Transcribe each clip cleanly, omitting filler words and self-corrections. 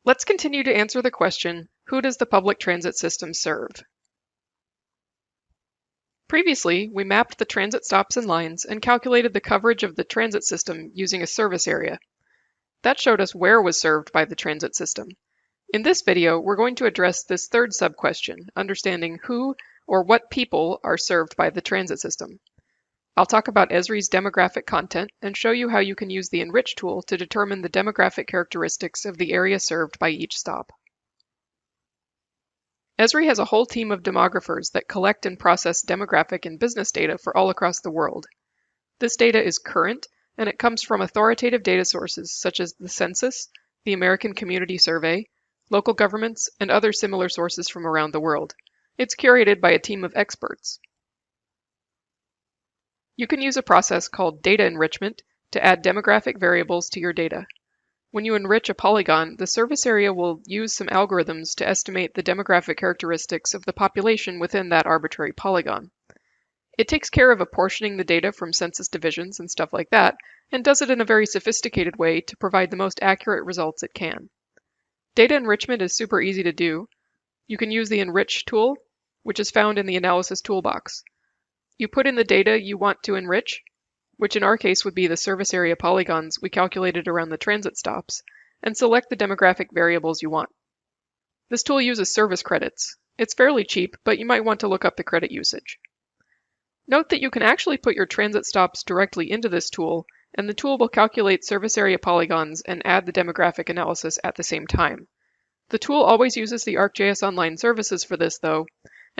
Let's continue to answer the question, who does the public transit system serve? Previously, we mapped the transit stops and lines and calculated the coverage of the transit system using a service area. That showed us where was served by the transit system. In this video, we're going to address this third sub-question, understanding who or what people are served by the transit system. I'll talk about Esri's demographic content and show you how you can use the Enrich tool to determine the demographic characteristics of the area served by each stop. Esri has a whole team of demographers that collect and process demographic and business data for all across the world. This data is current, and it comes from authoritative data sources such as the Census, the American Community Survey, local governments, and other similar sources from around the world. It's curated by a team of experts. You can use a process called data enrichment to add demographic variables to your data. When you enrich a polygon, the service area will use some algorithms to estimate the demographic characteristics of the population within that arbitrary polygon. It takes care of apportioning the data from census divisions and stuff like that, and does it in a very sophisticated way to provide the most accurate results it can. Data enrichment is super easy to do. You can use the Enrich tool, which is found in the analysis toolbox. You put in the data you want to enrich, which in our case would be the service area polygons we calculated around the transit stops, and select the demographic variables you want. This tool uses service credits. It's fairly cheap, but you might want to look up the credit usage. Note that you can actually put your transit stops directly into this tool, and the tool will calculate service area polygons and add the demographic analysis at the same time. The tool always uses the ArcGIS Online services for this, though,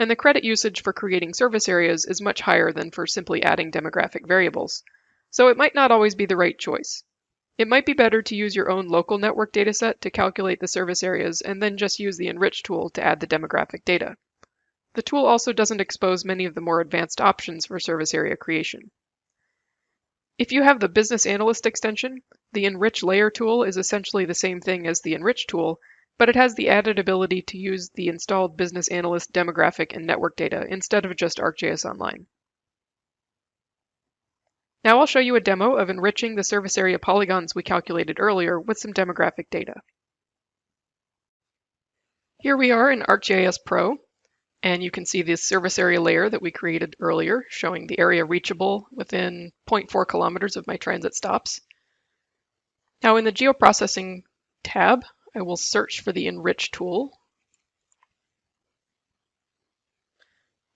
and the credit usage for creating service areas is much higher than for simply adding demographic variables, so it might not always be the right choice. It might be better to use your own local network dataset to calculate the service areas and then just use the Enrich tool to add the demographic data. The tool also doesn't expose many of the more advanced options for service area creation. If you have the Business Analyst extension, the Enrich Layer tool is essentially the same thing as the Enrich tool, but it has the added ability to use the installed Business Analyst demographic and network data instead of just ArcGIS Online. Now I'll show you a demo of enriching the service area polygons we calculated earlier with some demographic data. Here we are in ArcGIS Pro, and you can see this service area layer that we created earlier, showing the area reachable within 0.4 kilometers of my transit stops. Now in the Geoprocessing tab, I will search for the Enrich tool.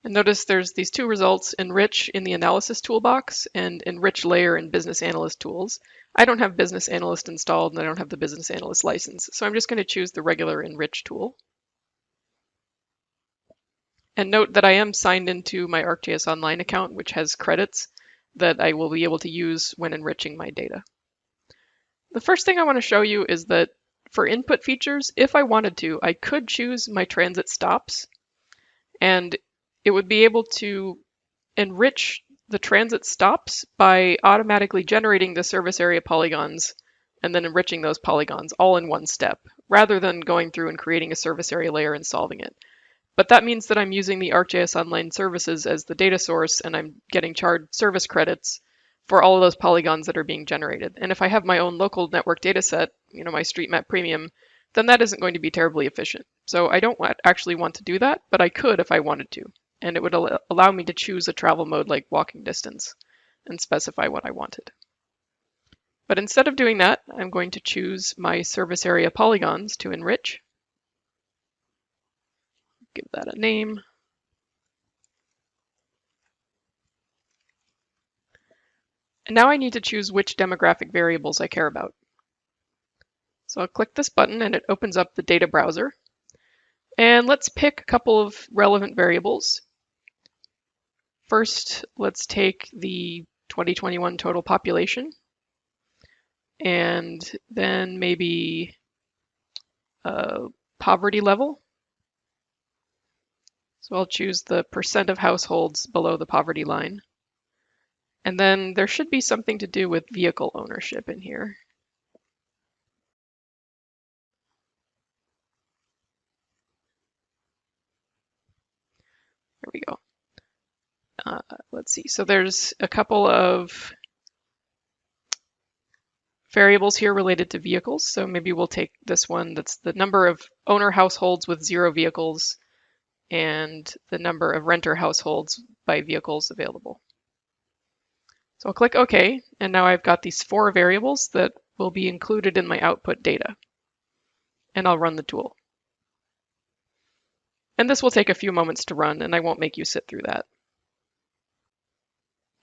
And notice there's these two results, Enrich in the Analysis toolbox and Enrich Layer in Business Analyst tools. I don't have Business Analyst installed and I don't have the Business Analyst license, so I'm just going to choose the regular Enrich tool. And note that I am signed into my ArcGIS Online account, which has credits that I will be able to use when enriching my data. The first thing I want to show you is that for input features, if I wanted to, I could choose my transit stops, and it would be able to enrich the transit stops by automatically generating the service area polygons and then enriching those polygons all in one step, rather than going through and creating a service area layer and solving it. But that means that I'm using the ArcGIS Online services as the data source, and I'm getting charged service credits for all of those polygons that are being generated. And if I have my own local network data set, my StreetMap Premium, then that isn't going to be terribly efficient. So I don't actually want to do that, but I could if I wanted to. And it would allow me to choose a travel mode like walking distance and specify what I wanted. But instead of doing that, I'm going to choose my service area polygons to enrich. Give that a name. And now I need to choose which demographic variables I care about. So I'll click this button and it opens up the data browser. And let's pick a couple of relevant variables. First, let's take the 2021 total population, and then maybe poverty level. So I'll choose the percent of households below the poverty line. And then there should be something to do with vehicle ownership in here. There we go. Let's see. So there's a couple of variables here related to vehicles. So maybe we'll take this one that's the number of owner households with 0 vehicles and the number of renter households by vehicles available. So I'll click OK, and now I've got these 4 variables that will be included in my output data. And I'll run the tool. And this will take a few moments to run, and I won't make you sit through that.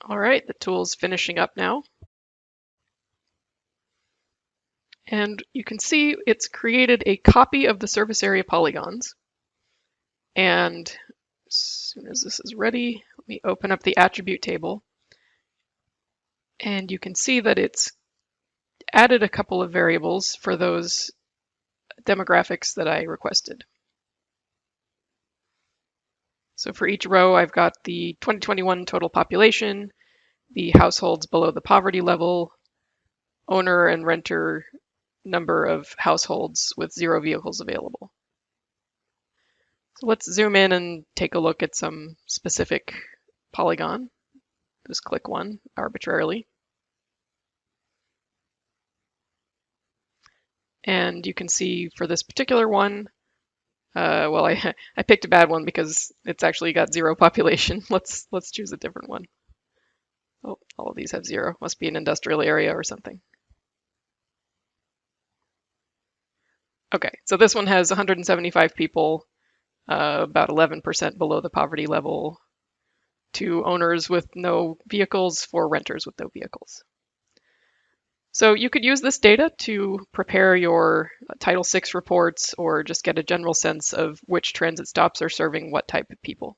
All right, the tool's finishing up now. And you can see it's created a copy of the surface area polygons. And as soon as this is ready, let me open up the attribute table. And you can see that it's added a couple of variables for those demographics that I requested. So for each row, I've got the 2021 total population, the households below the poverty level, owner and renter number of households with 0 vehicles available. So let's zoom in and take a look at some specific polygon. Just click one arbitrarily. And you can see for this particular one, well, I picked a bad one because it's actually got 0 population. Let's choose a different one. Oh, all of these have 0. Must be an industrial area or something. Okay, so this one has 175 people, about 11% below the poverty level, 2 owners with no vehicles, 4 renters with no vehicles. So you could use this data to prepare your Title VI reports or just get a general sense of which transit stops are serving what type of people.